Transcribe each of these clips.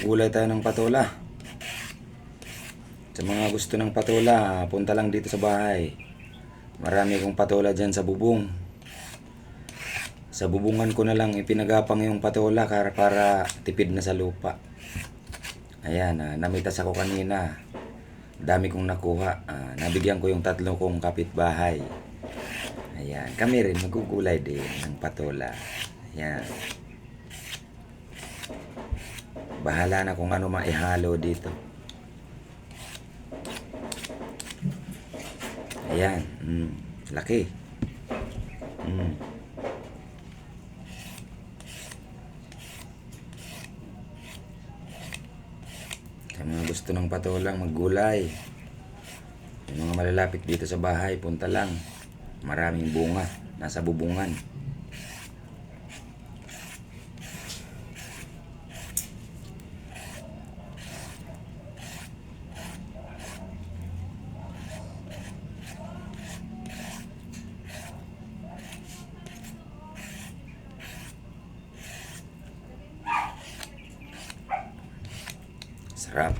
Magugulay tayo ng patola. Sa mga gusto ng patola, punta lang dito sa bahay. Marami kong patola dyan sa bubong. Sa bubungan ko na lang ipinagapang yung patola para tipid na sa lupa. Ayan, namitas ako kanina. Dami kong nakuha. Nabigyan ko yung 3 kong kapitbahay. Ayan, kami rin magugulay din ng patola. Ayan. Bahala na kung ano maihalo dito. Ayan, laki. Sa mga gusto ng patolang maggulay, yung mga malalapit dito sa bahay, punta lang. Maraming bunga, nasa bubungan. Sarap.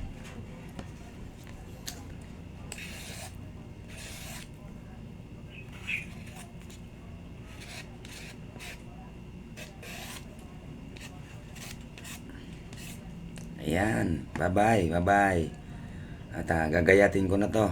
Ayan, bye-bye. At gagayatin ko na to.